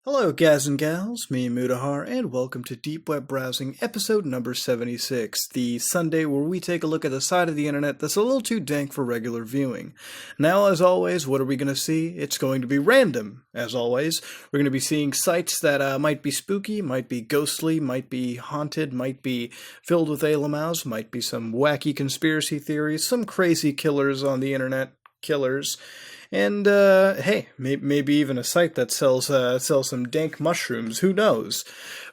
Hello, guys and gals, me Mudahar, and welcome to Deep Web Browsing, episode number 76, the Sunday where we take a look at the side of the internet that's a little too dank for regular viewing. Now, as always, what are we going to see? It's going to be random, as always. We're going to be seeing sites that might be spooky, might be ghostly, might be haunted, might be filled with alamaus, might be some wacky conspiracy theories, some crazy killers on the internet, killers. And, hey, maybe even a site that sells some dank mushrooms, who knows?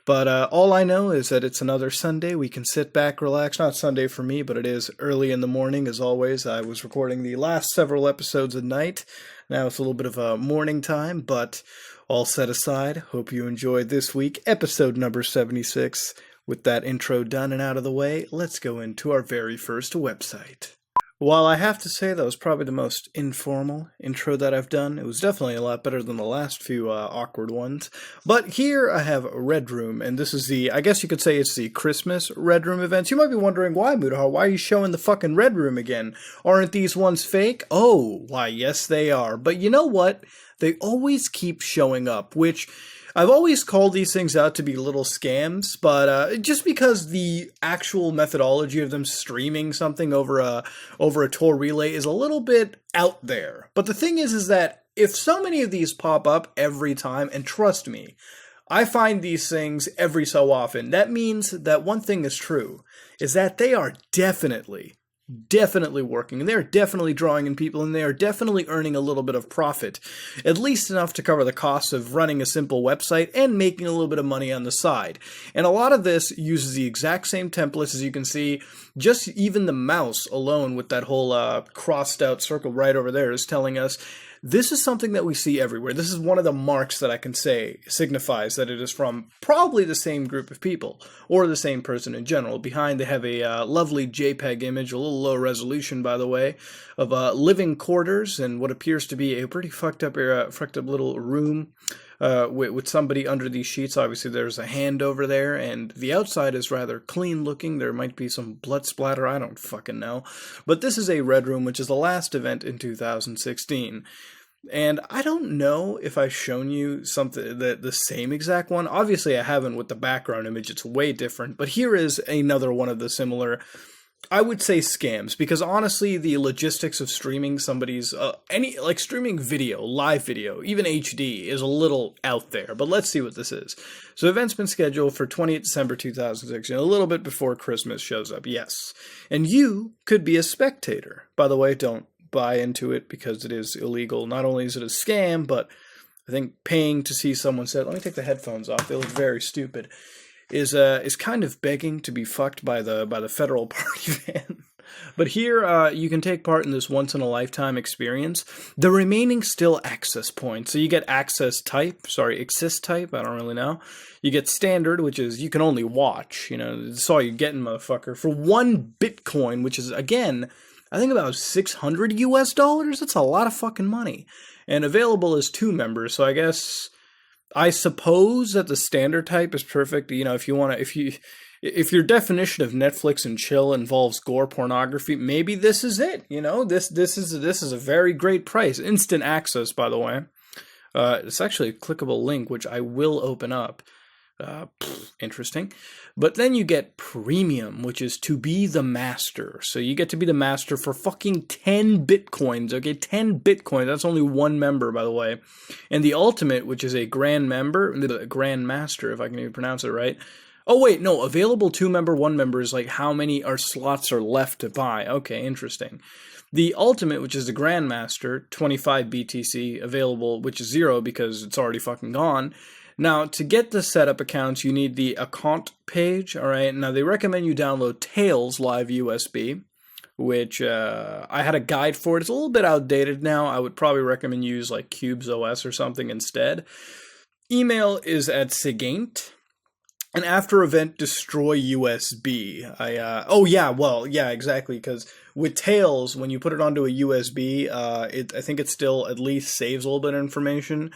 But, all I know is that it's another Sunday, we can sit back, relax, not Sunday for me, but it is early in the morning, as always. I was recording the last several episodes at night, now it's a little bit of a morning time, but all set aside, hope you enjoyed this week, episode number 76. With that intro done and out of the way, let's go into our very first website. While I have to say that was probably the most informal intro that I've done, it was definitely a lot better than the last few awkward ones. But here I have Red Room, and this is I guess you could say it's the Christmas Red Room events. You might be wondering, why, Mudahar? Why are you showing the fucking Red Room again? Aren't these ones fake? Oh, why, yes they are. But you know what? They always keep showing up, which I've always called these things out to be little scams, but just because the actual methodology of them streaming something over a Tor relay is a little bit out there. But the thing is that if so many of these pop up every time, and trust me, I find these things every so often, that means that one thing is true, is that they are definitely working, and they're definitely drawing in people, and they are definitely earning a little bit of profit, at least enough to cover the costs of running a simple website and making a little bit of money on the side. And a lot of this uses the exact same templates, as you can see. Just even the mouse alone with that whole crossed out circle right over there is telling us this is something that we see everywhere. This is one of the marks that I can say signifies that it is from probably the same group of people, or the same person in general. Behind they have a lovely JPEG image, a little low resolution by the way, of living quarters and what appears to be a pretty fucked up little room with somebody under these sheets. Obviously there's a hand over there, and the outside is rather clean looking. There might be some blood splatter, I don't fucking know. But this is a Red Room, which is the last event in 2016. And I don't know if I've shown you something, the same exact one. Obviously I haven't with the background image, it's way different. But here is another one of the similar, I would say, scams, because honestly the logistics of streaming somebody's streaming video, live video, even HD, is a little out there. But let's see what this is. So the event's been scheduled for 28th December 2016, a little bit before Christmas shows up, yes. And you could be a spectator. By the way, don't buy into it because it is illegal. Not only is it a scam, but I think paying to see someone said, let me take the headphones off, they look very stupid, is kind of begging to be fucked by the federal party van. But here, you can take part in this once-in-a-lifetime experience. The remaining still access points. So you get access type, I don't really know. You get standard, which is you can only watch. You know, that's all you're getting, motherfucker. For 1 Bitcoin, which is, again, I think about $600 US. That's a lot of fucking money. And available as 2 members, so I suppose that the standard type is perfect. You know, if your definition of Netflix and chill involves gore pornography, maybe this is it. You know, this is a very great price. Instant access, by the way. It's actually a clickable link, which I will open up. Interesting. But then you get premium, which is to be the master. So you get to be the master for fucking 10 Bitcoins. Okay, 10 Bitcoins. That's only 1 member, by the way. And the ultimate, which is a grand member, the grand master, if I can even pronounce it right. Oh wait, no, available 2 member, 1 member is like how many slots are left to buy. Okay, interesting. The ultimate, which is the Grandmaster, 25 BTC, available, which is 0 because it's already fucking gone. Now, to get the setup accounts, you need the account page, alright? Now, they recommend you download Tails Live USB, which I had a guide for it. It's a little bit outdated now. I would probably recommend you use like Cubes OS or something instead. Email is at Sigaint. And after event, destroy USB. Exactly, because with Tails, when you put it onto a USB, I think it still at least saves a little bit of information.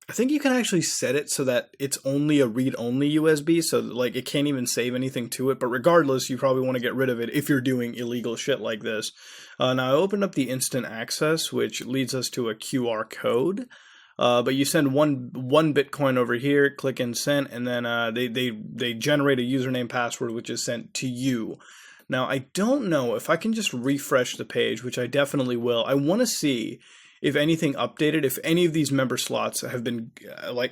I think you can actually set it so that it's only a read-only USB, so like it can't even save anything to it. But regardless, you probably want to get rid of it if you're doing illegal shit like this. Now I opened up the instant access, which leads us to a QR code. but you send one Bitcoin over here, click in sent, and then they generate a username password which is sent to you. Now, I don't know if I can just refresh the page, which I definitely will. I want to see if anything updated, if any of these member slots have been,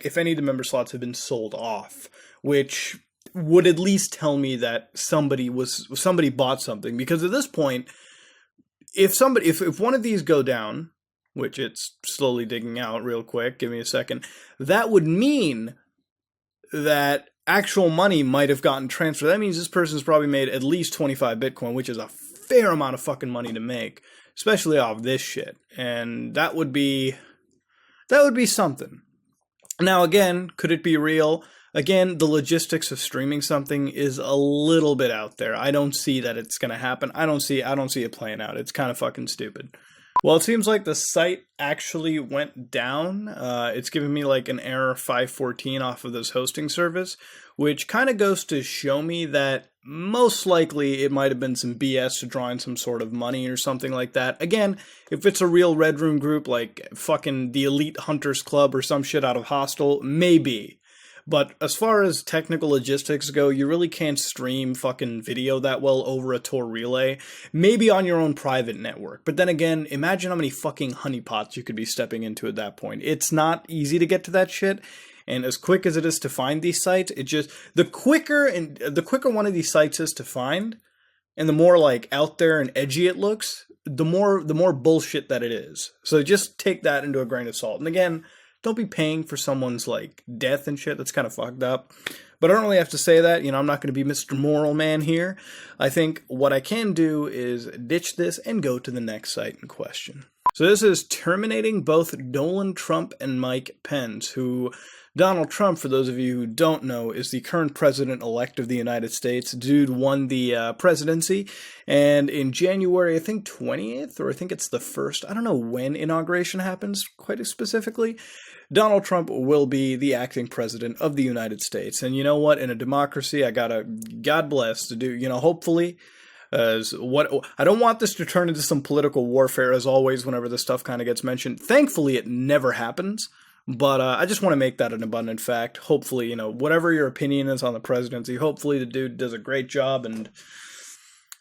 if any of the member slots have been sold off, which would at least tell me that somebody bought something. Because at this point, if one of these go down, which it's slowly digging out real quick, give me a second, that would mean that actual money might have gotten transferred. That means this person's probably made at least 25 Bitcoin, which is a fair amount of fucking money to make, especially off this shit. And that would be something. Now, again, could it be real? Again, the logistics of streaming something is a little bit out there. I don't see that it's going to happen. I don't see it playing out. It's kind of fucking stupid. Well, it seems like the site actually went down. It's giving me like an error 514 off of this hosting service, which kind of goes to show me that most likely it might have been some BS to draw in some sort of money or something like that. Again, if it's a real Red Room group like fucking the Elite Hunters Club or some shit out of Hostel, maybe. But as far as technical logistics go, you really can't stream fucking video that well over a Tor relay. Maybe on your own private network. But then again, imagine how many fucking honeypots you could be stepping into at that point. It's not easy to get to that shit. And as quick as it is to find these sites, the quicker one of these sites is to find, and the more like out there and edgy it looks, the more bullshit that it is. So just take that into a grain of salt. And again, don't be paying for someone's like death and shit. That's kind of fucked up. But I don't really have to say that. I'm not going to be Mr. Moral Man here. I think what I can do is ditch this and go to the next site in question. So this is terminating both Donald Trump and Mike Pence, who Donald Trump, for those of you who don't know, is the current president-elect of the United States. Dude won the presidency, and in January, I think 20th, or I think it's the 1st, I don't know when inauguration happens quite specifically, Donald Trump will be the acting president of the United States. And you know what? In a democracy, I gotta, God bless, to do, hopefully, I don't want this to turn into some political warfare, as always, whenever this stuff kind of gets mentioned. Thankfully, it never happens. But I just want to make that an abundant fact. Hopefully, whatever your opinion is on the presidency, hopefully the dude does a great job, and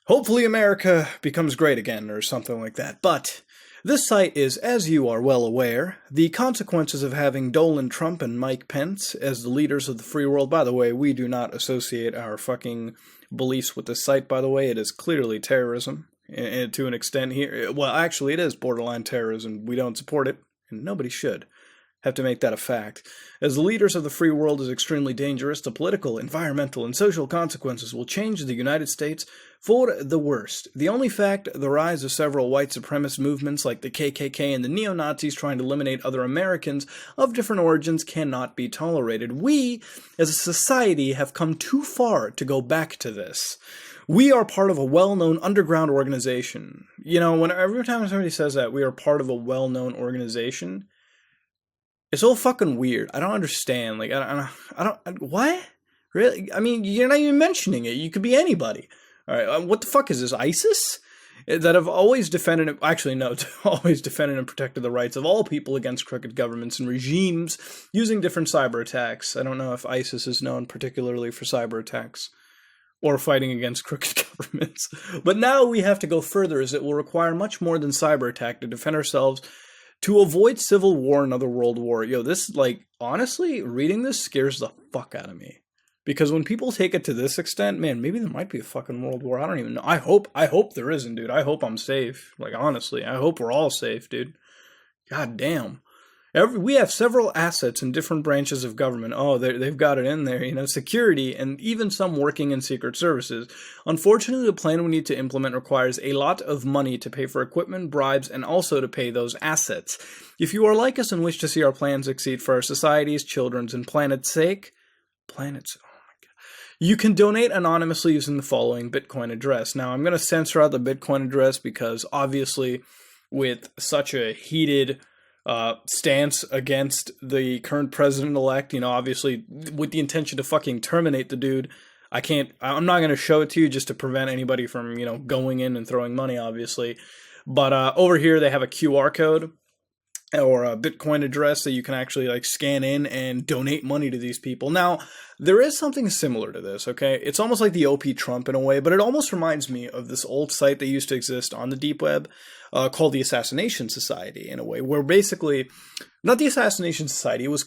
hopefully America becomes great again, or something like that. But this site is, as you are well aware, the consequences of having Donald Trump and Mike Pence as the leaders of the free world. By the way, we do not associate our fucking beliefs with this site, by the way. It is clearly terrorism, and to an extent here. Well, actually, it is borderline terrorism. We don't support it, and nobody should. Have to make that a fact. As the leaders of the free world is extremely dangerous, the political, environmental, and social consequences will change the United States for the worst. The only fact, the rise of several white supremacist movements like the KKK and the neo-Nazis trying to eliminate other Americans of different origins cannot be tolerated. We, as a society, have come too far to go back to this. We are part of a well-known underground organization. Every time somebody says that we are part of a well-known organization, it's all fucking weird. I don't understand. Like, I don't, what? Really? I mean, you're not even mentioning it. You could be anybody. All right, what the fuck is this, ISIS? That have always defended, always defended and protected the rights of all people against crooked governments and regimes using different cyber attacks. I don't know if ISIS is known particularly for cyber attacks or fighting against crooked governments. But now we have to go further, as it will require much more than cyber attack to defend ourselves, to avoid civil war, another world war. This, honestly, reading this scares the fuck out of me. Because when people take it to this extent, man, maybe there might be a fucking world war. I don't even know. I hope there isn't, dude. I hope I'm safe. Honestly, I hope we're all safe, dude. God damn. We have several assets in different branches of government. Oh, they've got it in there, security, and even some working in secret services. Unfortunately, the plan we need to implement requires a lot of money to pay for equipment, bribes, and also to pay those assets. If you are like us and wish to see our plans succeed for our society's, children's, and planet's sake, oh my god, you can donate anonymously using the following Bitcoin address. Now, I'm going to censor out the Bitcoin address because, obviously, with such a heated stance against the current president-elect, obviously with the intention to fucking terminate the dude, I'm not going to show it to you just to prevent anybody from, going in and throwing money, obviously. But over here they have a QR code, or a Bitcoin address that you can actually like scan in and donate money to these people. Now, there is something similar to this, okay? It's almost like the OP Trump in a way, but it almost reminds me of this old site that used to exist on the deep web called the Assassination Society in a way, where basically, not the Assassination Society, it was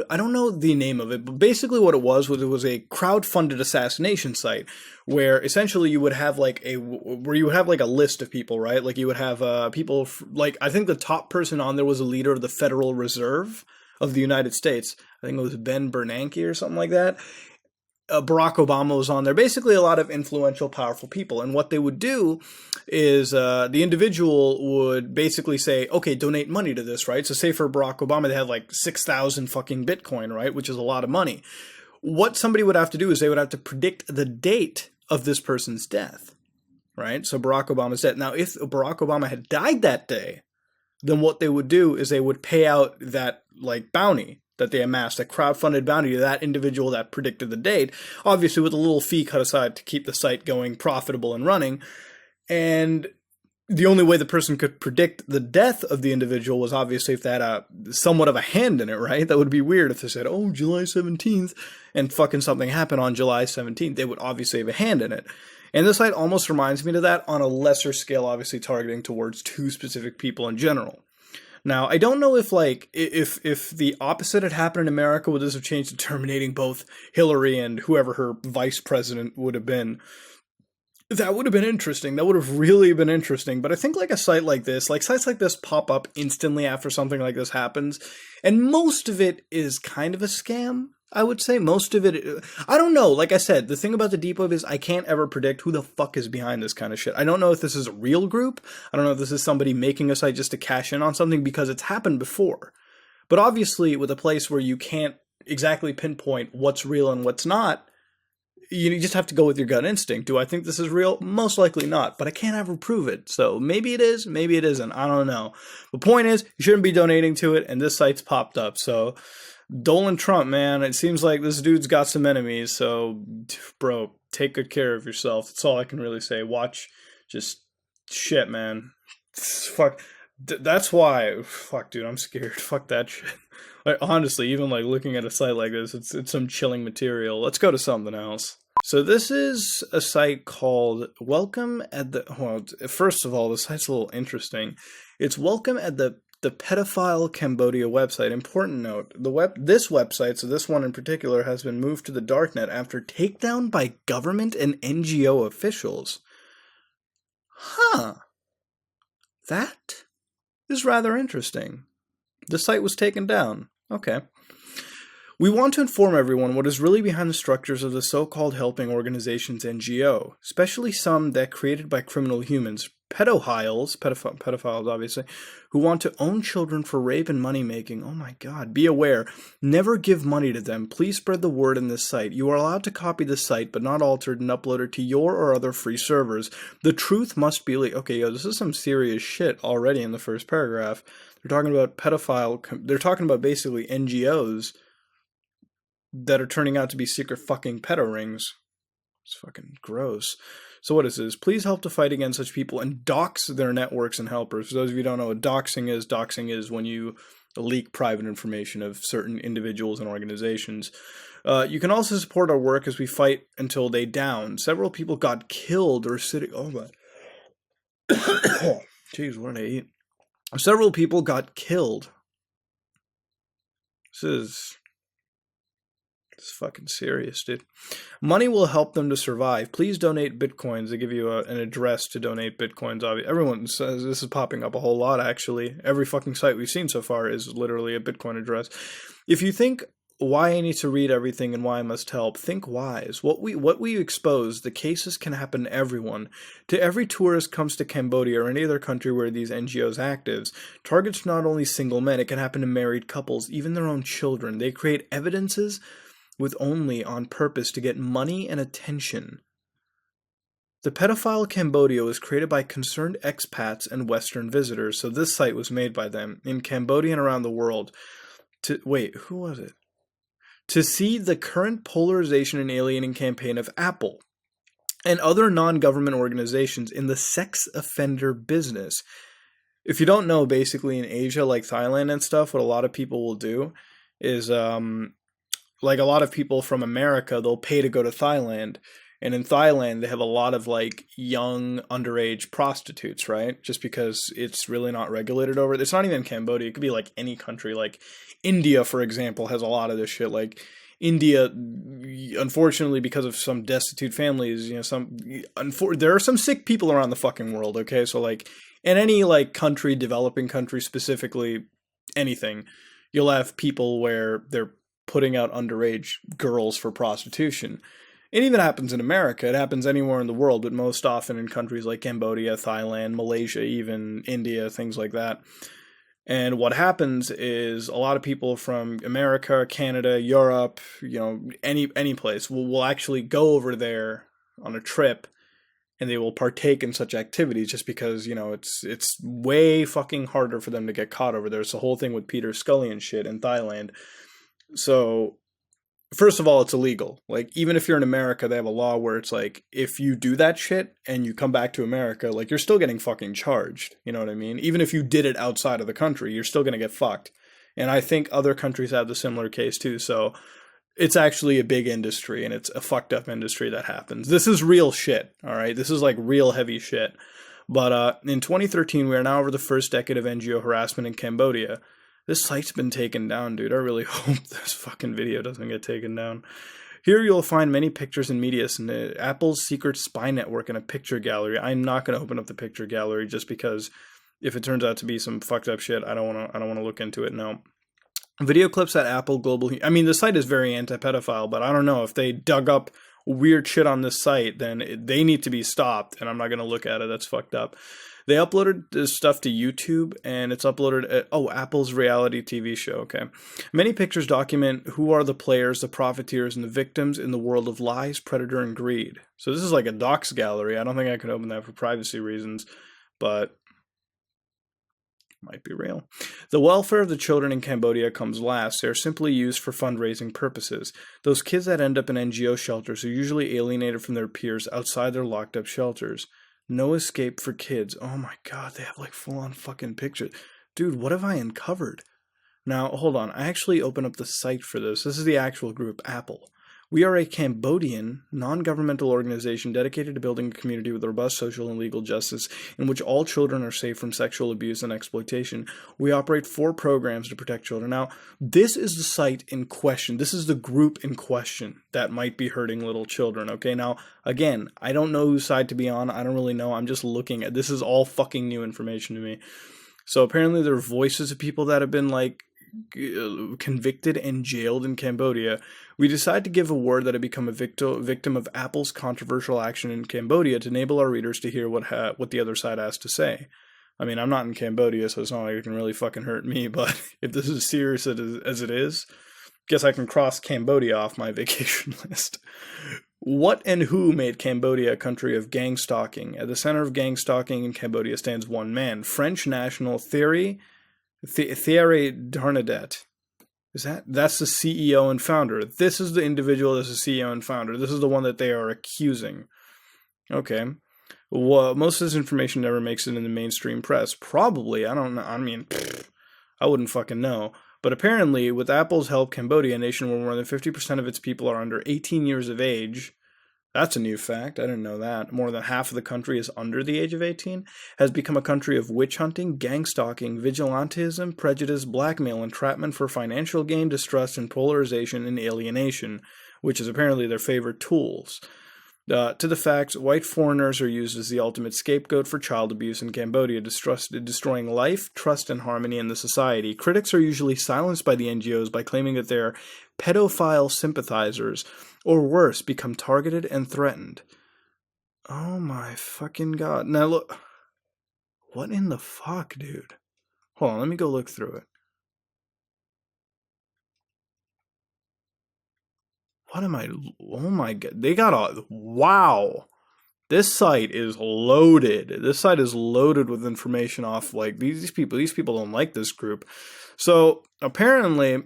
I don't know the name of it, but basically what it was a crowd-funded assassination site where essentially you would have like a list of people, right? Like you would have people, like I think the top person on there was a leader of the Federal Reserve of the United States. I think it was Ben Bernanke or something like that. Barack Obama was on there. Basically, a lot of influential, powerful people. And what they would do is the individual would basically say, okay, donate money to this, right? So say for Barack Obama, they had like 6,000 fucking Bitcoin, right? Which is a lot of money. What somebody would have to do is they would have to predict the date of this person's death, right? So Barack Obama's dead. Now, if Barack Obama had died that day, then what they would do is they would pay out that like bounty that they amassed, a crowdfunded bounty to that individual that predicted the date, obviously with a little fee cut aside to keep the site going profitable and running. And the only way the person could predict the death of the individual was obviously if they had somewhat of a hand in it, right? That would be weird if they said, oh, July 17th, and fucking something happened on July 17th. They would obviously have a hand in it. And this site almost reminds me of that on a lesser scale, obviously targeting towards two specific people in general. Now, I don't know if if the opposite had happened in America, would this have changed to terminating both Hillary and whoever her vice president would have been. That would have been interesting. That would have really been interesting. But I think like a site like this, like sites like this pop up instantly after something like this happens. And most of it is kind of a scam, I would say. Most of it, I don't know. Like I said, the thing about the deep web is I can't ever predict who the fuck is behind this kind of shit. I don't know if this is a real group. I don't know if this is somebody making a site just to cash in on something because it's happened before. But obviously with a place where you can't exactly pinpoint what's real and what's not, you just have to go with your gut instinct. Do I think this is real? Most likely not, but I can't ever prove it. So maybe it is, maybe it isn't. I don't know. The point is, you shouldn't be donating to it, and this site's popped up. So Donald Trump, man, it seems like this dude's got some enemies. So, bro, take good care of yourself. That's all I can really say. Watch just shit, man. Fuck. That's why. Fuck, dude, I'm scared. Fuck that shit. Like, honestly, even like looking at a site like this, it's some chilling material. Let's go to something else. So this is a site called Welcome at the. Well, first of all, the site's a little interesting. It's Welcome at the Pedophile Cambodia website. Important note: this website, so this one in particular, has been moved to the darknet after takedown by government and NGO officials. Huh. That is rather interesting. The site was taken down. Okay. We want to inform everyone what is really behind the structures of the so-called helping organizations NGO, especially some that created by criminal humans, pedophiles obviously, who want to own children for rape and money making. Oh my god, be aware. Never give money to them. Please spread the word in this site. You are allowed to copy the site, but not alter it and upload it to your or other free servers. The truth must be okay, yo, this is some serious shit already in the first paragraph. They're talking about they're talking about basically NGOs that are turning out to be secret fucking pedo rings. It's fucking gross. So what is this? Please help to fight against such people and dox their networks and helpers. For those of you who don't know what doxing is when you leak private information of certain individuals and organizations. You can also support our work as we fight until they down. Several people got killed or sitting. Oh my. Jeez, what did I eat? Several people got killed. This is fucking serious, dude. Money will help them to survive. Please donate bitcoins. They give you an address to donate bitcoins. Everyone says this is popping up a whole lot, actually. Every fucking site we've seen so far is literally a bitcoin address. If you think why I need to read everything and why I must help, think wise. What we expose, the cases can happen to everyone. To every tourist comes to Cambodia or any other country where these NGOs actives. Targets not only single men, it can happen to married couples, even their own children. They create evidences with only on purpose to get money and attention. The Pedophile Cambodia was created by concerned expats and Western visitors, so this site was made by them, in Cambodia and around the world. Wait, who was it? To see the current polarization and alienating campaign of Apple and other non-government organizations in the sex offender business. if you don't know, basically in Asia, like Thailand and stuff, what a lot of people will do is like a lot of people from America, they'll pay to go to Thailand. And in Thailand, they have a lot of like young underage prostitutes, right? Just because it's really not regulated over. It's not even Cambodia. It could be like any country. Like India, for example, has a lot of this shit. Like India, unfortunately, because of some destitute families, there are some sick people around the fucking world. Okay, so like in any like country, developing country specifically, anything, you'll have people where they're putting out underage girls for prostitution. It even happens in America. It happens anywhere in the world, but most often in countries like Cambodia, Thailand, Malaysia, even India, things like that. And what happens is a lot of people from America, Canada, Europe, any place will actually go over there on a trip, and they will partake in such activities just because, it's way fucking harder for them to get caught over there. It's the whole thing with Peter Scully and shit in Thailand. So first of all, it's illegal. Like, even if you're in America, they have a law where it's like, if you do that shit and you come back to America, like, you're still getting fucking charged. You know what I mean? Even if you did it outside of the country, you're still going to get fucked. And I think other countries have the similar case too. So it's actually a big industry, and it's a fucked up industry that happens. This is real shit, all right? This is like real heavy shit. But in 2013, we are now over the first decade of NGO harassment in Cambodia. This site's been taken down, dude. I really hope this fucking video doesn't get taken down. Here you'll find many pictures and media in Apple's secret spy network and a picture gallery. I'm not going to open up the picture gallery just because if it turns out to be some fucked up shit, I don't want to look into it. No. Video clips at Apple Global. I mean, the site is very anti-pedophile, but I don't know if they dug up weird shit on this site, then they need to be stopped, and I'm not going to look at it. That's fucked up. They uploaded this stuff to YouTube, and it's uploaded at, Apple's reality TV show, okay. Many pictures document who are the players, the profiteers, and the victims in the world of lies, predator, and greed. So this is like a docs gallery. I don't think I could open that for privacy reasons, but might be real. The welfare of the children in Cambodia comes last. They are simply used for fundraising purposes. Those kids that end up in NGO shelters are usually alienated from their peers outside their locked up shelters. No escape for kids. Oh my god, they have like full-on fucking pictures. Dude, what have I uncovered? Now, hold on. I actually opened up the site for this. This is the actual group, Apple. We are a Cambodian, non-governmental organization dedicated to building a community with robust social and legal justice in which all children are safe from sexual abuse and exploitation. We operate 4 programs to protect children. Now, this is the site in question. This is the group in question that might be hurting little children, okay? Now, again, I don't know whose side to be on. I don't really know. I'm just looking at this. Is all fucking new information to me. So apparently there are voices of people that have been like convicted and jailed in Cambodia. We decide to give a word that had become a victim of Apple's controversial action in Cambodia to enable our readers to hear what the other side has to say. I mean, I'm not in Cambodia, so it's not like it can really fucking hurt me, but if this is as serious as it is, guess I can cross Cambodia off my vacation list. What and who made Cambodia a country of gang stalking? At the center of gang stalking in Cambodia stands one man, French national Thierry Darnadet. That's the CEO and founder. This is the individual that's the CEO and founder. This is the one that they are accusing. Okay. Well, most of this information never makes it in the mainstream press. Probably. I don't know. I mean, I wouldn't fucking know. But apparently, with Apple's help, Cambodia, a nation where more than 50% of its people are under 18 years of age, that's a new fact. I didn't know that. More than half of the country is under the age of 18. Has become a country of witch hunting, gang stalking, vigilantism, prejudice, blackmail, entrapment for financial gain, distrust, and polarization and alienation, which is apparently their favorite tools. To the facts, white foreigners are used as the ultimate scapegoat for child abuse in Cambodia, destroying life, trust, and harmony in the society. Critics are usually silenced by the NGOs by claiming that they're pedophile sympathizers, or worse, become targeted and threatened. Oh my fucking god. Now look, what in the fuck, dude? Hold on, let me go look through it. What am I? Oh my god. They got a. Wow. This site is loaded. This site is loaded with information off, like, these people don't like this group. So, apparently,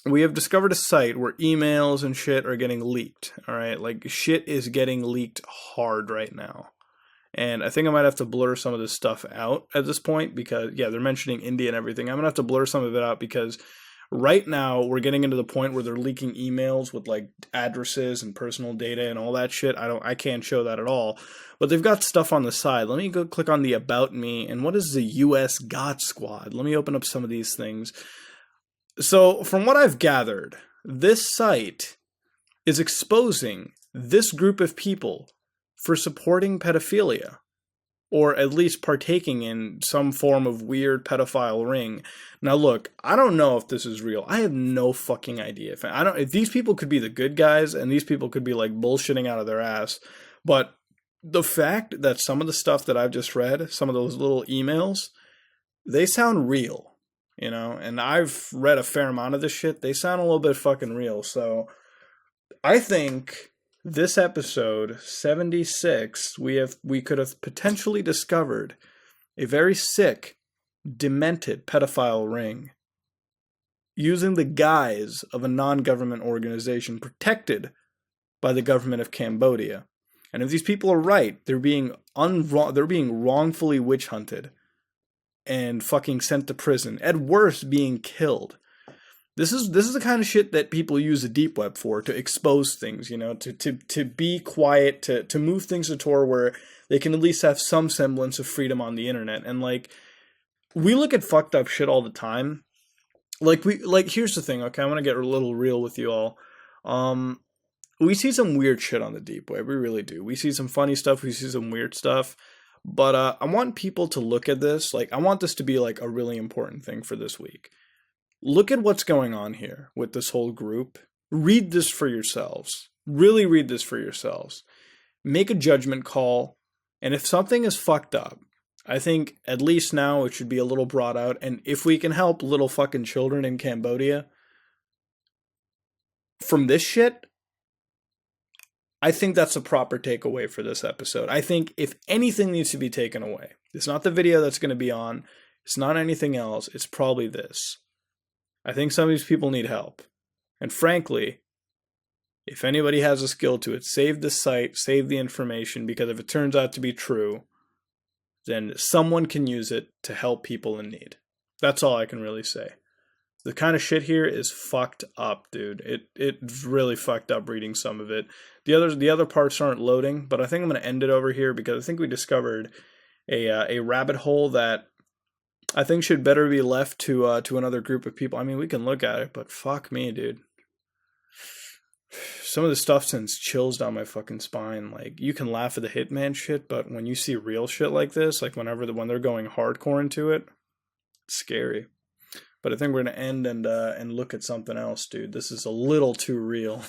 we have discovered a site where emails and shit are getting leaked. Alright? Like, shit is getting leaked hard right now. And I think I might have to blur some of this stuff out at this point because, yeah, they're mentioning India and everything. I'm going to have to blur some of it out because right now we're getting into the point where they're leaking emails with like addresses and personal data and all that shit. I can't show that at all. But they've got stuff on the side. Let me go click on the About Me. And what is the US God Squad? Let me open up some of these things. So from what I've gathered, this site is exposing this group of people for supporting pedophilia, or at least partaking in some form of weird pedophile ring. Now look, I don't know if this is real. I have no fucking idea. If these people could be the good guys, and these people could be like bullshitting out of their ass, but the fact that some of the stuff that I've just read, some of those little emails, they sound real, you know, and I've read a fair amount of this shit. They sound a little bit fucking real, so I think this episode 76, we could have potentially discovered a very sick, demented pedophile ring using the guise of a non-government organization protected by the government of Cambodia. And if these people are right, they're being wrongfully witch hunted and fucking sent to prison, at worst being killed. This is the kind of shit that people use the deep web for, to expose things, you know, to be quiet, to move things to Tor where they can at least have some semblance of freedom on the internet. And like, we look at fucked up shit all the time. Here's the thing, okay, I want to get a little real with you all. We see some weird shit on the deep web, we really do. We see some funny stuff, we see some weird stuff. But I want people to look at this, like, I want this to be like a really important thing for this week. Look at what's going on here with this whole group. Read this for yourselves. Really read this for yourselves. Make a judgment call. And if something is fucked up, I think at least now it should be a little brought out. And if we can help little fucking children in Cambodia from this shit, I think that's a proper takeaway for this episode. I think if anything needs to be taken away, it's not the video that's going to be on. It's not anything else. It's probably this. I think some of these people need help. And frankly, if anybody has a skill to it, save the site, save the information, because if it turns out to be true, then someone can use it to help people in need. That's all I can really say. The kind of shit here is fucked up, dude. It's really fucked up reading some of it. The other parts aren't loading, but I think I'm going to end it over here because I think we discovered a rabbit hole that I think should better be left to another group of people. I mean, we can look at it, but fuck me, dude. Some of the stuff sends chills down my fucking spine. Like, you can laugh at the hitman shit, but when you see real shit like this, like when they're going hardcore into it, it's scary. But I think we're gonna end and look at something else, dude. This is a little too real.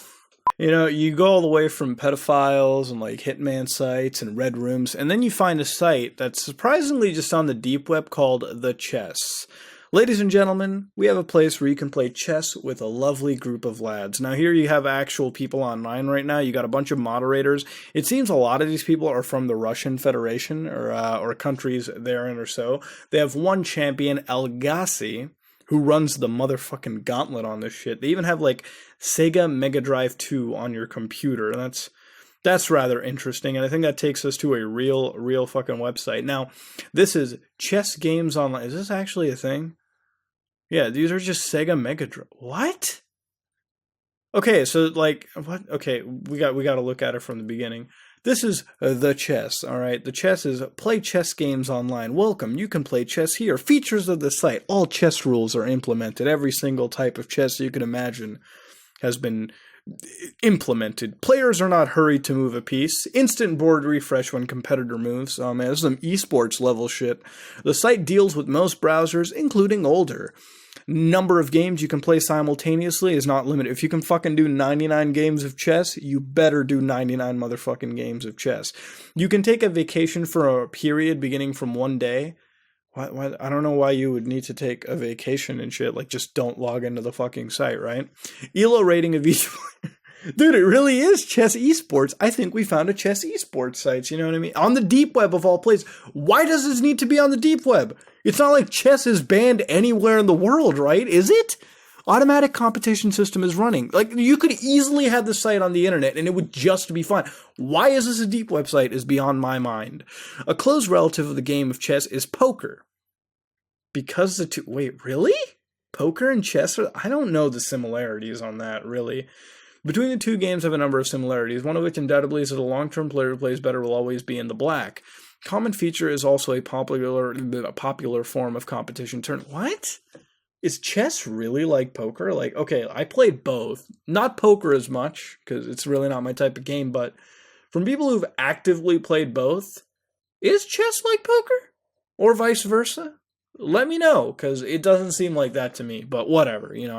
You know, you go all the way from pedophiles and like hitman sites and red rooms, and then you find a site that's surprisingly just on the deep web called The Chess. Ladies and gentlemen, we have a place where you can play chess with a lovely group of lads. Now here you have actual people online right now. You got a bunch of moderators. It seems a lot of these people are from the Russian Federation or countries therein or so. They have one champion, Elgassi, who runs the motherfucking gauntlet on this shit. They even have like Sega Mega Drive 2 on your computer. And that's rather interesting. And I think that takes us to a real fucking website. Now, this is Chess Games Online. Is this actually a thing? Yeah, these are just Sega Mega Drive. What? Okay, so like, what? Okay, we got to look at it from the beginning. This is The Chess, all right? The Chess is play chess games online. Welcome, you can play chess here. Features of the site. All chess rules are implemented. Every single type of chess you can imagine has been implemented. Players are not hurried to move a piece. Instant board refresh when competitor moves. Oh man, this is some esports level shit. The site deals with most browsers, including older. Number of games you can play simultaneously is not limited. If you can fucking do 99 games of chess, you better do 99 motherfucking games of chess. You can take a vacation for a period beginning from one day. Why, I don't know why you would need to take a vacation and shit. Like, just don't log into the fucking site, right? ELO rating of each player. Dude, it really is chess esports. I think we found a chess esports site, you know what I mean? On the deep web of all places. Why does this need to be on the deep web? It's not like chess is banned anywhere in the world, right? Is it? Automatic competition system is running. Like, you could easily have this site on the internet and it would just be fine. Why is this a deep website is beyond my mind. A close relative of the game of chess is poker. Because the two... Wait, really? Poker and chess are... I don't know the similarities on that, really. Between the two games have a number of similarities, one of which undoubtedly is that a long-term player who plays better will always be in the black. Common feature is also a popular form of competition turn. What? Is chess really like poker? Like, okay, I played both. Not poker as much, because it's really not my type of game, but from people who've actively played both, is chess like poker? Or vice versa? Let me know, because it doesn't seem like that to me, but whatever. You know,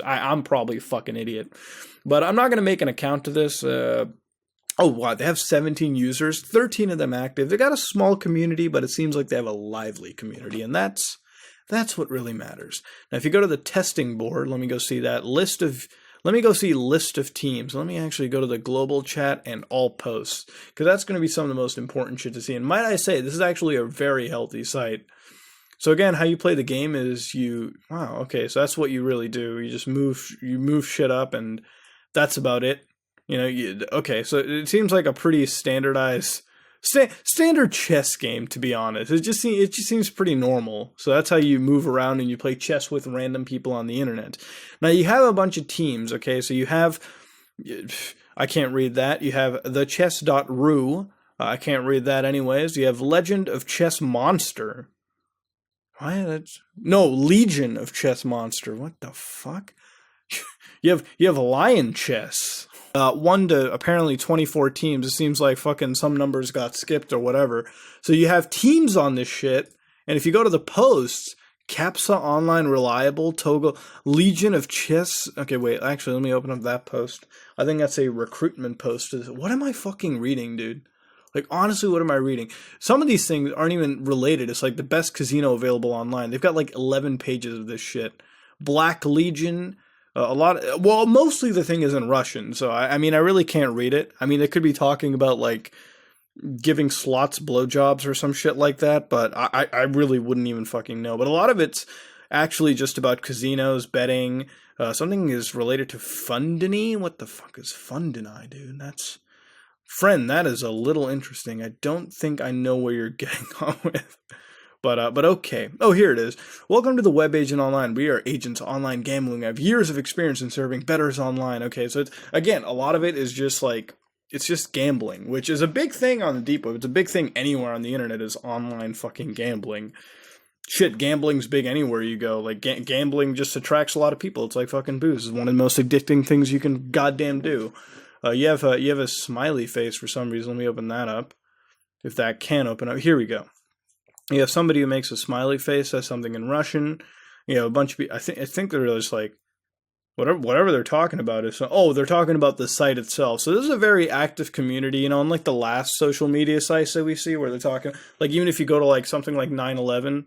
I'm probably a fucking idiot. But I'm not going to make an account to this. Oh, wow, they have 17 users, 13 of them active. They got a small community, but it seems like they have a lively community, and that's what really matters. Now, if you go to the testing board, let me go see that list of teams. Let me actually go to the global chat and all posts, because that's going to be some of the most important shit to see. And might I say, this is actually a very healthy site. So again, how you play the game is wow, okay, so that's what you really do. You just move shit up, and that's about it. You know, okay, so it seems like a pretty standardized, standard chess game, to be honest. It just seems pretty normal. So that's how you move around and you play chess with random people on the internet. Now, you have a bunch of teams, okay? So you have, I can't read that. You have thechess.ru. I can't read that anyways. You have Legend of Chess Monster. Why? Legion of Chess Monster. What the fuck? You have Lion Chess. 1 to apparently 24 teams. It seems like fucking some numbers got skipped or whatever. So you have teams on this shit, and if you go to the posts, Capsa Online Reliable, Togo, Legion of Chess. Okay, wait, actually, let me open up that post. I think that's a recruitment post. What am I fucking reading, dude? Like, honestly, what am I reading? Some of these things aren't even related. It's like the best casino available online. They've got like 11 pages of this shit. Black Legion... mostly the thing is in Russian, so I mean, I really can't read it. I mean, they could be talking about, like, giving slots blowjobs or some shit like that, but I really wouldn't even fucking know. But a lot of it's actually just about casinos, betting. Something is related to Fundini. What the fuck is Fundini, dude? That is a little interesting. I don't think I know where you're getting on with. But okay. Oh, here it is. Welcome to the Web Agent Online. We are agents of online gambling. I have years of experience in serving bettors online. Okay, so again, a lot of it is just like, it's just gambling, which is a big thing on the deep web. It's a big thing anywhere on the internet is online fucking gambling. Shit, gambling's big anywhere you go. Like, gambling just attracts a lot of people. It's like fucking booze. It's one of the most addicting things you can goddamn do. You have a smiley face for some reason. Let me open that up. If that can open up. Here we go. You have somebody who makes a smiley face, says something in Russian. You know, a bunch of people. I think they're just like, whatever they're talking about is. They're talking about the site itself. So this is a very active community. You know, unlike the last social media sites that we see, where they're talking, like, even if you go to like something like 9/11,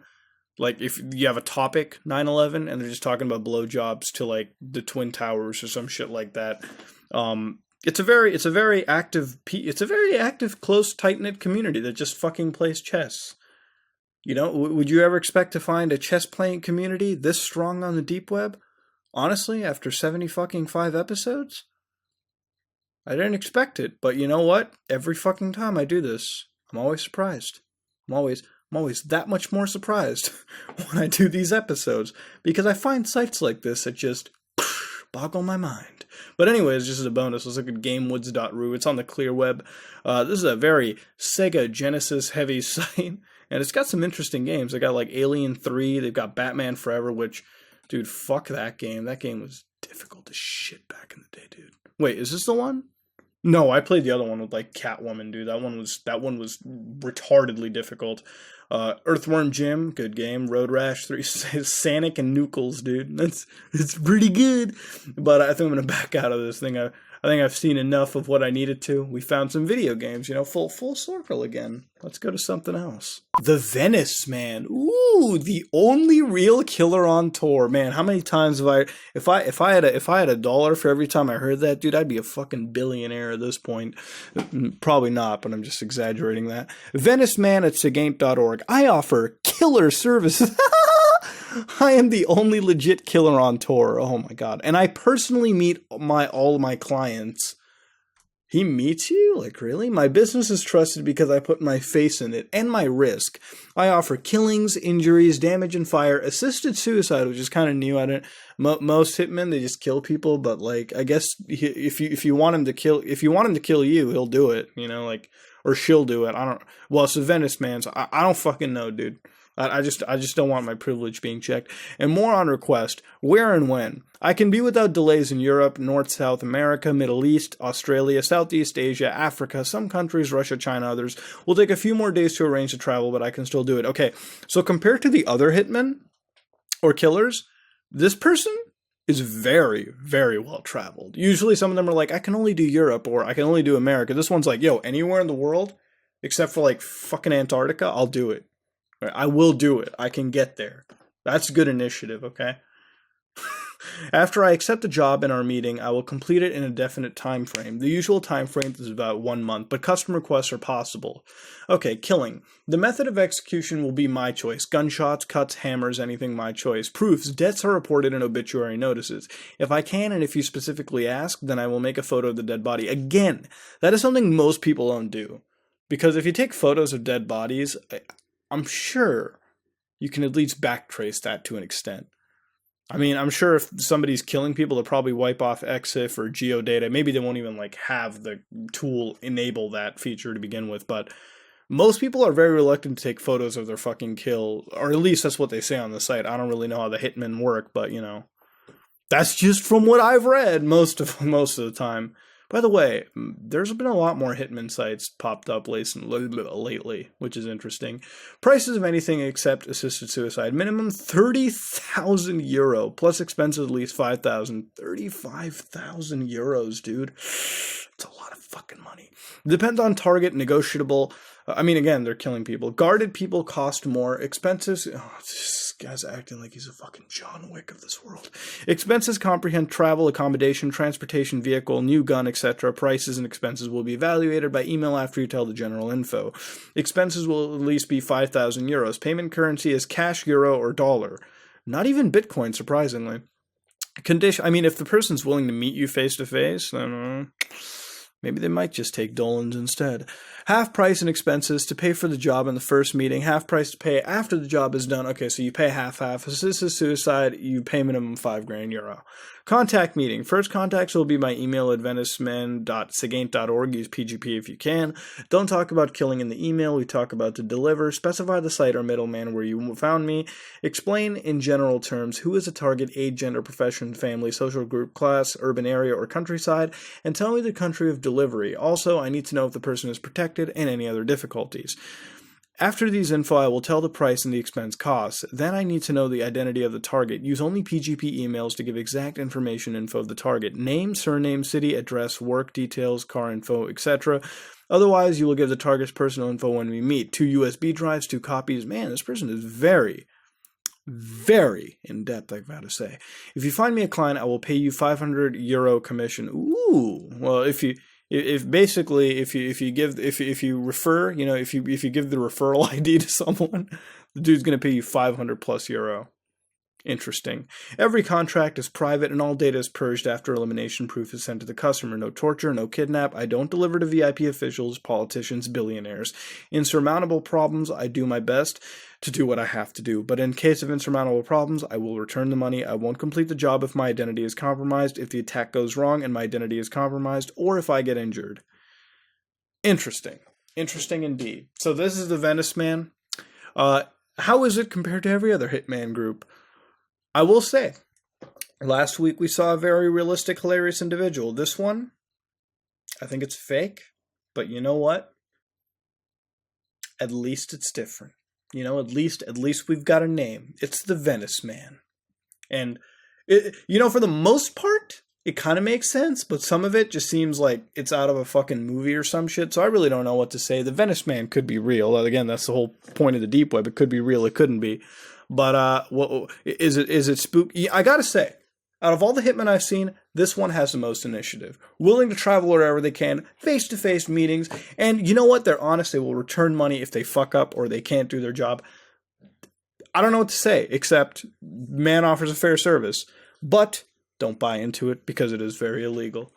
like if you have a topic 9/11 and they're just talking about blowjobs to like the Twin Towers or some shit like that. It's a very active, close, tight-knit community that just fucking plays chess. You know, would you ever expect to find a chess-playing community this strong on the deep web? Honestly, after 75 episodes? I didn't expect it, but you know what? Every fucking time I do this, I'm always surprised. I'm always that much more surprised when I do these episodes, because I find sites like this that just boggle my mind. But anyways, just as a bonus, let's look at gamewoods.ru. It's on the clear web. This is a very Sega Genesis heavy site. And it's got some interesting games. They got like Alien 3. They've got Batman Forever, which, dude, fuck that game. That game was difficult as shit back in the day, dude. Wait, is this the one? No, I played the other one with like Catwoman, dude. That one was retardedly difficult. Earthworm Jim, good game. Road Rash 3, Sonic and Nuckles, dude. It's pretty good. But I think I'm gonna back out of this thing. I think I've seen enough of what I needed to. We found some video games, you know, full circle again. Let's go to something else. The Venice, man. Ooh, the only real killer on tour, man. How many times have if I had $1 for every time I heard that, dude, I'd be a fucking billionaire at this point. Probably not, but I'm just exaggerating that. Venice, man, at Segate.org. I offer killer services. I am the only legit killer on tour. Oh my god. And I personally meet all my clients. He meets you? Like, really? My business is trusted because I put my face in it and my risk. I offer killings, injuries, damage and fire, assisted suicide, which is kind of new. I don't. Most hitmen, they just kill people, but like, I guess if you want him to kill you, he'll do it. You know, like, or she'll do it. I don't. Well, it's a Venice man, so I don't fucking know, dude. I just don't want my privilege being checked. And more on request, where and when. I can be without delays in Europe, North, South America, Middle East, Australia, Southeast Asia, Africa, some countries, Russia, China, others. Will take a few more days to arrange the travel, but I can still do it. Okay, so compared to the other hitmen or killers, this person is very, very well traveled. Usually some of them are like, I can only do Europe or I can only do America. This one's like, yo, anywhere in the world except for like fucking Antarctica, I'll do it. I will do it. I can get there. That's good initiative, okay? After I accept the job in our meeting, I will complete it in a definite time frame. The usual time frame is about 1 month, but custom requests are possible. Okay, killing. The method of execution will be my choice. Gunshots, cuts, hammers, anything my choice. Proofs. Deaths are reported in obituary notices. If I can and if you specifically ask, then I will make a photo of the dead body. Again, that is something most people don't do. Because if you take photos of dead bodies, I'm sure you can at least backtrace that to an extent. I mean, I'm sure if somebody's killing people, they'll probably wipe off EXIF or geodata. Maybe they won't even like have the tool enable that feature to begin with. But most people are very reluctant to take photos of their fucking kill, or at least that's what they say on the site. I don't really know how the hitmen work, but you know, that's just from what I've read most of the time. By the way, there's been a lot more hitman sites popped up lately, which is interesting. Prices of anything except assisted suicide. Minimum 30,000 euro, plus expenses at least 5,000. 35,000 euros, dude. It's a lot of fucking money. Depends on target, negotiable. I mean, again, they're killing people. Guarded people cost more. Expenses... Oh, this guy's acting like he's a fucking John Wick of this world. Expenses comprehend travel, accommodation, transportation, vehicle, new gun, etc. Prices and expenses will be evaluated by email after you tell the general info. Expenses will at least be 5,000 euros. Payment currency is cash, euro, or dollar. Not even Bitcoin, surprisingly. Condition... I mean, if the person's willing to meet you face-to-face, then... maybe they might just take Dolans instead. Half price and expenses to pay for the job in the first meeting. Half price to pay after the job is done. Okay, so you pay half-half. Assisted suicide, you pay minimum 5 grand euro. Contact meeting. First contacts will be by email at veniceman.segaint.org. Use PGP if you can. Don't talk about killing in the email. We talk about to deliver. Specify the site or middleman where you found me. Explain in general terms who is a target, age, gender, profession, family, social group, class, urban area, or countryside, and tell me the country of delivery. Also, I need to know if the person is protected and any other difficulties. After these info, I will tell the price and the expense costs. Then I need to know the identity of the target. Use only PGP emails to give exact information info of the target. Name, surname, city, address, work details, car info, etc. Otherwise, you will give the target's personal info when we meet. 2 USB drives, 2 copies. Man, this person is very, very in-depth, I've got to say. If you find me a client, I will pay you 500 euro commission. Ooh. Well, if you refer, you know, if you give the referral ID to someone, the dude's going to pay you 500 plus euro. Interesting. Every contract is private and all data is purged after elimination. Proof is sent to the customer. No torture, no kidnap. I don't deliver to VIP officials, politicians, billionaires. Insurmountable problems, I do my best to do what I have to do. But in case of insurmountable problems, I will return the money. I won't complete the job if my identity is compromised, if the attack goes wrong and my identity is compromised, or if I get injured. Interesting. Interesting indeed. So this is the Venice man. How is it compared to every other hitman group? I will say, last week we saw a very realistic, hilarious individual. This one, I think it's fake, but you know what? At least it's different. You know, at least we've got a name. It's the Venice man. And, for the most part, it kind of makes sense, but some of it just seems like it's out of a fucking movie or some shit, so I really don't know what to say. The Venice man could be real. Again, that's the whole point of the deep web. It could be real, it couldn't be. But is it spooky? I gotta say, out of all the hitmen I've seen, this one has the most initiative. Willing to travel wherever they can, face-to-face meetings, and you know what? They're honest. They will return money if they fuck up or they can't do their job. I don't know what to say, except man offers a fair service. But don't buy into it because it is very illegal.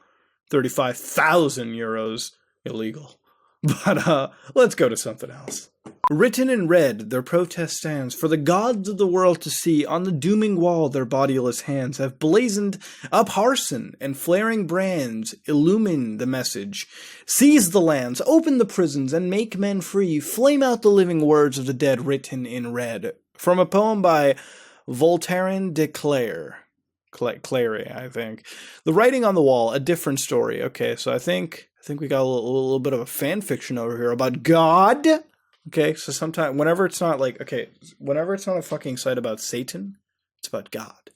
35,000 euros illegal. But let's go to something else. Written in red, their protest stands for the gods of the world to see. On the dooming wall, their bodiless hands have blazoned up Harson, and flaring brands illumine the message. Seize the lands, open the prisons, and make men free. Flame out the living words of the dead written in red. From a poem by Voltaire de Clare, I think. The writing on the wall, a different story. Okay, so I think we got a little bit of a fan fiction over here about God. Okay, so sometimes, whenever it's not a fucking site about Satan, it's about God.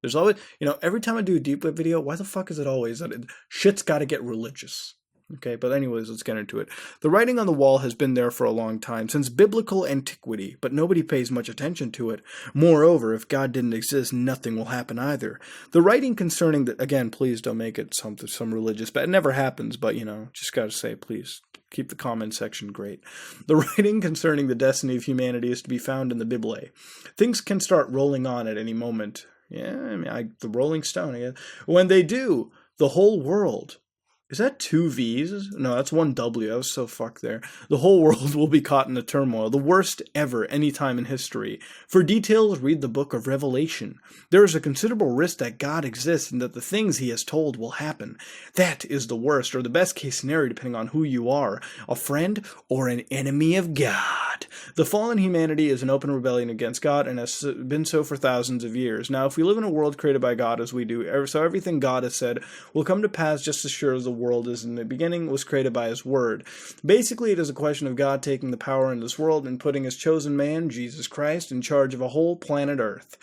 There's always, every time I do a deep web video, why the fuck is it always that shit's gotta get religious? Okay, but anyways, let's get into it. The writing on the wall has been there for a long time, since biblical antiquity, but nobody pays much attention to it. Moreover, if God didn't exist, nothing will happen either. The writing concerning that, again, please don't make it some religious, but it never happens, but, just gotta say, please, keep the comment section great. The writing concerning the destiny of humanity is to be found in the Bible. Things can start rolling on at any moment. Yeah, the Rolling Stone, I guess. When they do, the whole world... Is that 2 V's? No, that's 1 W. I was so fucked there. The whole world will be caught in a turmoil, the worst ever any time in history. For details, read the book of Revelation. There is a considerable risk that God exists and that the things he has told will happen. That is the worst or the best case scenario depending on who you are, a friend or an enemy of God. The fallen humanity is an open rebellion against God and has been so for thousands of years. Now, if we live in a world created by God as we do, so everything God has said will come to pass just as sure as the world is in the beginning was created by his word. Basically, it is a question of God taking the power in this world and putting his chosen man, Jesus Christ, in charge of a whole planet Earth.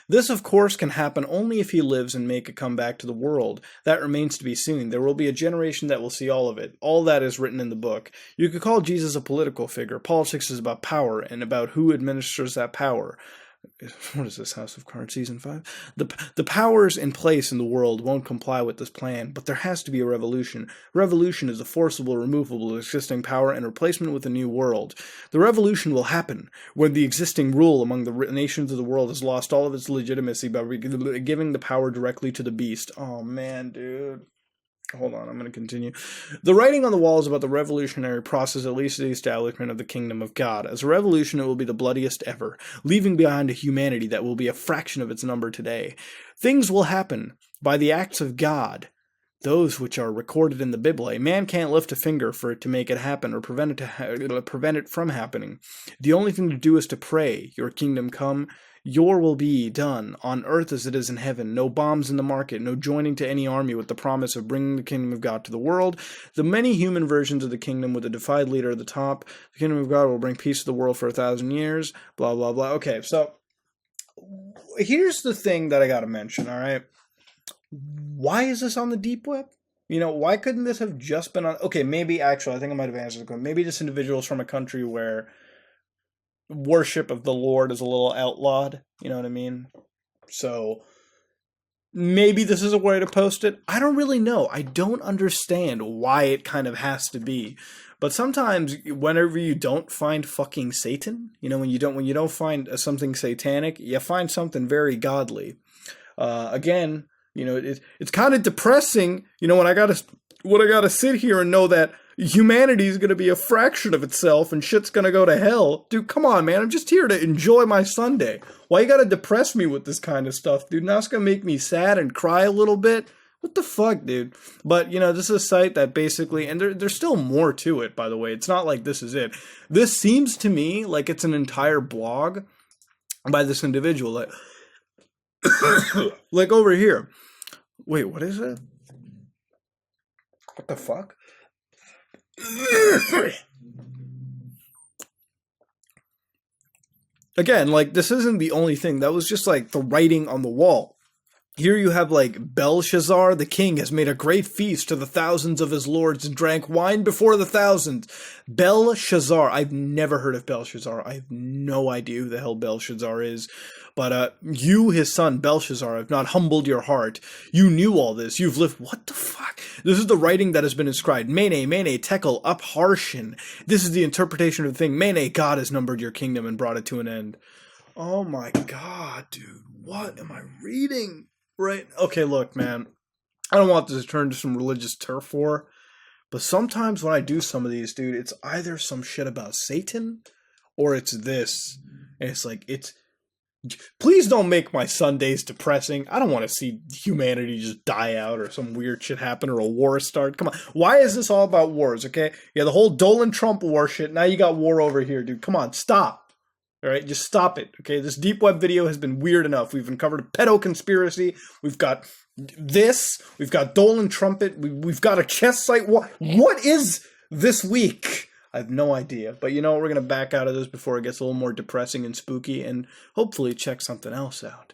This, of course, can happen only if he lives and make a comeback to the world. That remains to be seen. There will be a generation that will see all of it. All that is written in the book. You could call Jesus a political figure. Politics is about power and about who administers that power. What is this, House of Cards Season 5? The powers in place in the world won't comply with this plan, but there has to be a revolution. Revolution is a forcible removal of existing power and replacement with a new world. The revolution will happen when the existing rule among the nations of the world has lost all of its legitimacy by giving the power directly to the beast. Oh man, dude. Hold on, I'm going to continue. The writing on the wall is about the revolutionary process that leads to the establishment of the kingdom of God. As a revolution, it will be the bloodiest ever, leaving behind a humanity that will be a fraction of its number today. Things will happen by the acts of God, those which are recorded in the Bible. Man can't lift a finger for it to make it happen or prevent it from happening. The only thing to do is to pray, your kingdom come, your will be done, on earth as it is in heaven. No bombs in the market, no joining to any army with the promise of bringing the kingdom of God to the world. The many human versions of the kingdom with a defied leader at the top. The kingdom of God will bring peace to the world for 1,000 years. Blah, blah, blah. Okay, so here's the thing that I gotta mention, alright? Why is this on the deep web? Why couldn't this have just been on... Okay, maybe, actually, I think I might have answered the question. Maybe just individuals from a country where worship of the Lord is a little outlawed, you know what I mean? So maybe this is a way to post it. I don't really know. I don't understand why it kind of has to be. But sometimes whenever you don't find fucking Satan, when you don't find something satanic, you find something very godly. Again, it's kind of depressing, when I gotta sit here and know that humanity is going to be a fraction of itself and shit's going to go to hell. Dude, come on, man. I'm just here to enjoy my Sunday. Why you got to depress me with this kind of stuff, dude? Now it's going to make me sad and cry a little bit. What the fuck, dude? But, this is a site that basically, and there's still more to it, by the way. It's not like this is it. This seems to me like it's an entire blog by this individual. Like over here. Wait, what is it? What the fuck? Again, this isn't the only thing. That was just the writing on the wall. Here you have like Belshazzar the king has made a great feast to the thousands of his lords and drank wine before the thousands. Belshazzar. I've never heard of Belshazzar. I have no idea who the hell Belshazzar is. But you, his son, Belshazzar, have not humbled your heart. You knew all this. You've lived. What the fuck? This is the writing that has been inscribed. Mene, tekel, upharshin. This is the interpretation of the thing. Mene, God has numbered your kingdom and brought it to an end. Oh my god, dude. What am I reading? Right? Okay, look, man. I don't want this to turn to some religious turf war, but sometimes when I do some of these, dude, it's either some shit about Satan or it's this. And it's like, please don't make my Sundays depressing. I don't want to see humanity just die out or some weird shit happen or a war start. Come on. Why is this all about wars, okay? Yeah, the whole Dolan Trump war shit. Now you got war over here, dude. Come on, stop. All right, just stop it, okay? This deep web video has been weird enough. We've uncovered a pedo conspiracy. We've got this. We've got Dolan Trumpet. We've got a chess site. What is this week? I have no idea. But you know what? We're going to back out of this before it gets a little more depressing and spooky and hopefully check something else out.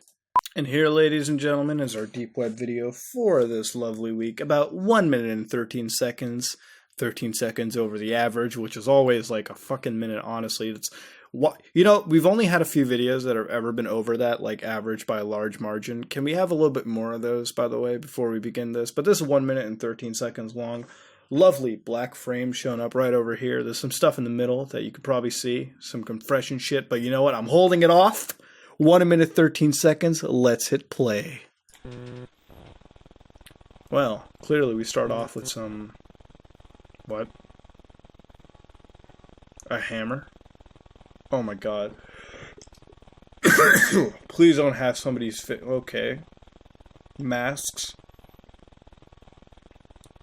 And here, ladies and gentlemen, is our deep web video for this lovely week. About 1 minute and 13 seconds. 13 seconds over the average, which is always like a fucking minute, honestly. It's what, you know, we've only had a few videos that have ever been over that, like average by a large margin. Can we have a little bit more of those, by the way, before we begin this? But this is 1 minute and 13 seconds long. Lovely black frame showing up right over here. There's some stuff in the middle that you could probably see, some compression shit, but you know what? I'm holding it off. 1 minute, 13 seconds. Let's hit play. Well, clearly we start off with some... What? A hammer? Oh my god. Please don't have somebody's okay. Masks.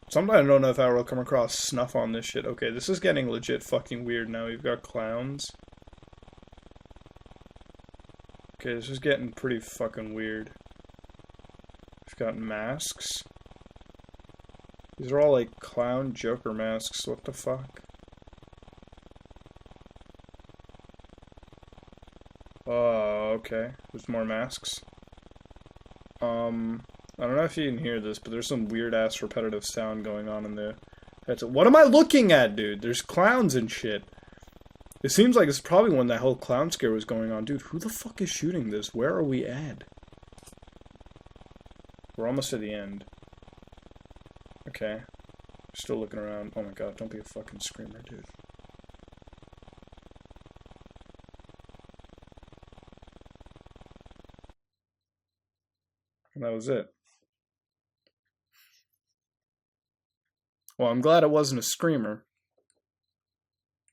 Sometimes I don't know if I will come across snuff on this shit. Okay, this is getting legit fucking weird now. We've got clowns. Okay, this is getting pretty fucking weird. We've got masks. These are all like clown Joker masks. What the fuck? Okay. There's more masks. I don't know if you can hear this, but there's some weird-ass repetitive sound going on in the headset. What am I looking at, dude? There's clowns and shit. It seems like it's probably when that whole clown scare was going on. Dude, who the fuck is shooting this? Where are we at? We're almost at the end. Okay. Still looking around. Oh my god, don't be a fucking screamer, dude. And that was it. Well, I'm glad it wasn't a screamer.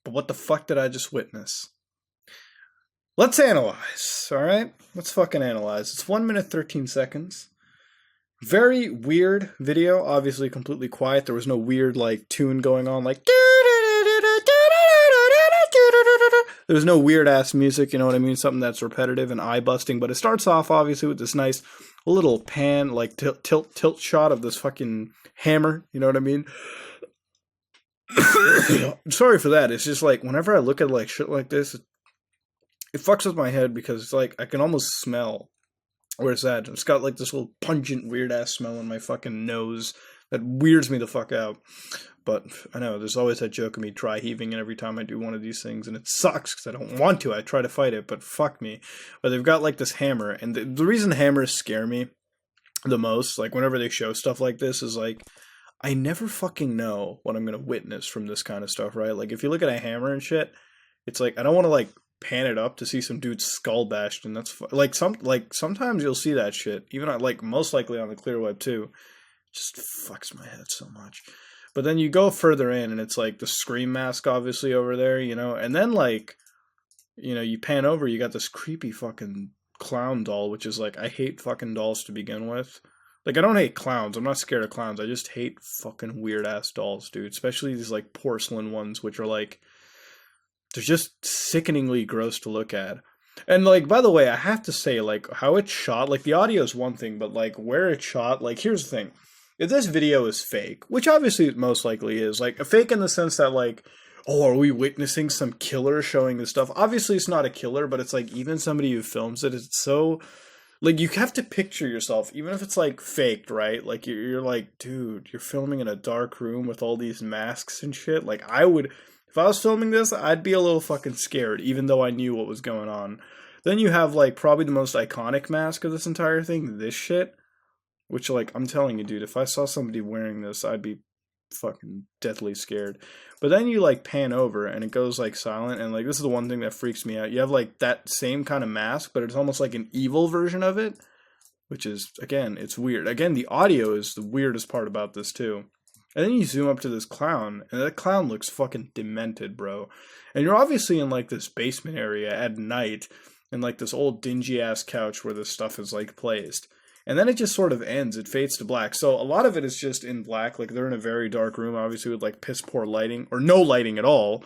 But what the fuck did I just witness? Let's analyze, alright? Let's fucking analyze. It's 1 minute, 13 seconds. Very weird video. Obviously completely quiet. There was no weird, like, tune going on, like... There was no weird-ass music, you know what I mean? Something that's repetitive and eye-busting. But it starts off, obviously, with this nice little pan, like, tilt shot of this fucking hammer. You know what I mean? Sorry for that. It's just, like, whenever I look at, like, shit like this, it fucks with my head because it's, like, I can almost smell where it's at. It's got, like, this little pungent, weird-ass smell in my fucking nose that weirds me the fuck out. But I know, there's always that joke of me dry heaving every time I do one of these things, and it sucks because I don't want to. I try to fight it, but fuck me. But they've got like this hammer, and the reason hammers scare me the most, like whenever they show stuff like this, is like, I never fucking know what I'm going to witness from this kind of stuff, right? Like if you look at a hammer and shit, it's like, I don't want to like pan it up to see some dude's skull bashed, and that's like sometimes you'll see that shit, even on, like most likely on the clear web too. It just fucks my head so much. But then you go further in, and it's like the Scream mask, obviously, over there, you know? And then, like, you know, you pan over, you got this creepy fucking clown doll, which is like, I hate fucking dolls to begin with. Like, I don't hate clowns. I'm not scared of clowns. I just hate fucking weird-ass dolls, dude. Especially these, like, porcelain ones, which are, like, they're just sickeningly gross to look at. And, like, by the way, I have to say, like, how it's shot, like, the audio is one thing, but, like, where it's shot, like, here's the thing. If this video is fake, which obviously it most likely is, like, a fake in the sense that, like, oh, are we witnessing some killer showing this stuff? Obviously it's not a killer, but it's like, even somebody who films it, it's so Like, you have to picture yourself, even if it's, like, faked, right? Like, you're like, dude, you're filming in a dark room with all these masks and shit. Like, if I was filming this, I'd be a little fucking scared, even though I knew what was going on. Then you have, like, probably the most iconic mask of this entire thing, this shit. Which, like, I'm telling you, dude, if I saw somebody wearing this, I'd be fucking deathly scared. But then you, like, pan over, and it goes, like, silent, and, like, this is the one thing that freaks me out. You have, like, that same kind of mask, but it's almost like an evil version of it, which is, again, it's weird. Again, the audio is the weirdest part about this, too. And then you zoom up to this clown, and that clown looks fucking demented, bro. And you're obviously in, like, this basement area at night, and, like, this old dingy-ass couch where this stuff is, like, placed. And then it just sort of ends. It fades to black. So a lot of it is just in black. Like, they're in a very dark room, obviously, with, like, piss-poor lighting. Or no lighting at all.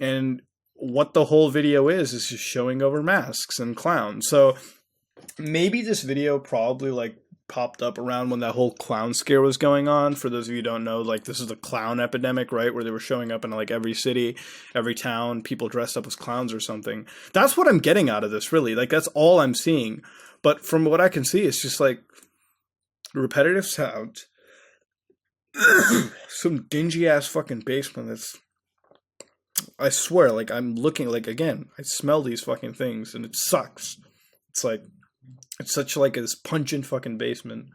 And what the whole video is just showing over masks and clowns. So maybe this video probably, like, popped up around when that whole clown scare was going on. For those of you who don't know, like, this is the clown epidemic, right? Where they were showing up in, like, every city, every town, people dressed up as clowns or something. That's what I'm getting out of this, really. Like, that's all I'm seeing. But from what I can see, it's just, like, repetitive sound. Some dingy-ass fucking basement that's... I swear, like, I'm looking, like, again, I smell these fucking things, and it sucks. It's, like, it's such, like, this pungent fucking basement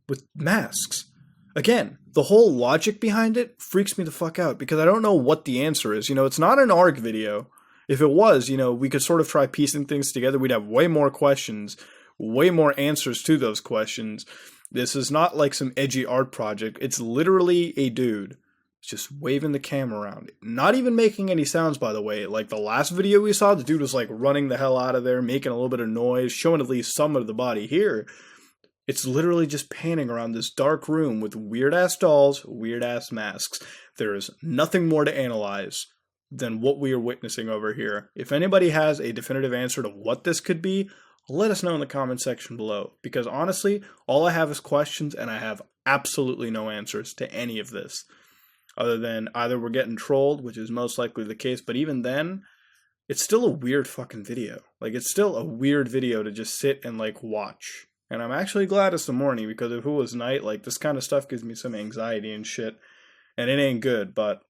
with masks. Again, the whole logic behind it freaks me the fuck out, because I don't know what the answer is. You know, it's not an ARG video. If it was, you know, we could sort of try piecing things together. We'd have way more questions, way more answers to those questions. This is not like some edgy art project. It's literally a dude just waving the camera around. Not even making any sounds, by the way. Like the last video we saw, the dude was like running the hell out of there, making a little bit of noise, showing at least some of the body. Here, it's literally just panning around this dark room with weird-ass dolls, weird-ass masks. There is nothing more to analyze than what we are witnessing over here. If anybody has a definitive answer to what this could be, let us know in the comment section below. Because honestly, all I have is questions, and I have absolutely no answers to any of this. Other than either we're getting trolled, which is most likely the case, but even then, it's still a weird fucking video. Like, it's still a weird video to just sit and, like, watch. And I'm actually glad it's the morning, because if it was night, like, this kind of stuff gives me some anxiety and shit. And it ain't good, but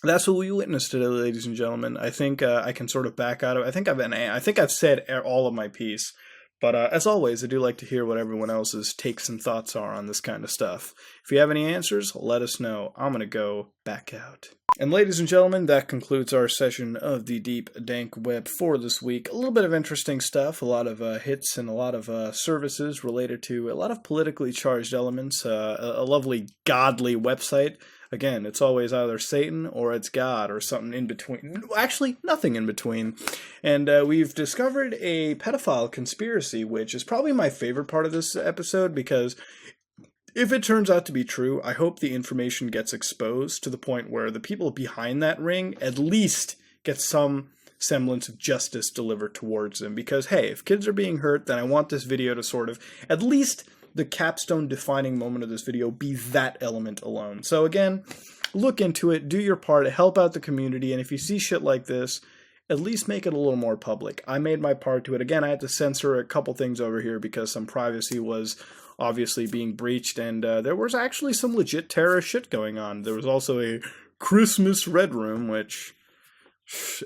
that's what we witnessed today, ladies and gentlemen. I think I can sort of back out of it. I think I've said all of my piece. But as always, I do like to hear what everyone else's takes and thoughts are on this kind of stuff. If you have any answers, let us know. I'm going to go back out. And ladies and gentlemen, that concludes our session of the Deep Dank Web for this week. A little bit of interesting stuff, a lot of hits and a lot of services related to a lot of politically charged elements, a lovely godly website. Again, it's always either Satan or it's God or something in between. Actually, nothing in between. And we've discovered a pedophile conspiracy, which is probably my favorite part of this episode, because if it turns out to be true, I hope the information gets exposed to the point where the people behind that ring at least get some semblance of justice delivered towards them. Because, hey, if kids are being hurt, then I want this video to sort of at least the capstone defining moment of this video be that element alone. So again, look into it, do your part, help out the community, and if you see shit like this, at least make it a little more public. I made my part to it. Again, I had to censor a couple things over here because some privacy was obviously being breached, and there was actually some legit terrorist shit going on. There was also a Christmas Red Room, which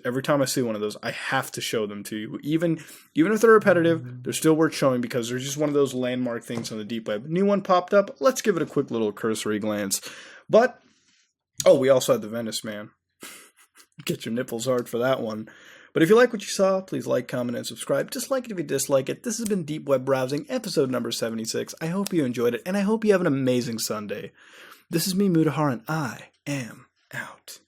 every time I see one of those, I have to show them to you. Even if they're repetitive, they're still worth showing because they're just one of those landmark things on the deep web. New one popped up. Let's give it a quick little cursory glance. But, oh, we also had the Venice man. Get your nipples hard for that one. But if you like what you saw, please like, comment, and subscribe. Dislike it if you dislike it. This has been Deep Web Browsing, episode number 76. I hope you enjoyed it, and I hope you have an amazing Sunday. This is me, Mudahar, and I am out.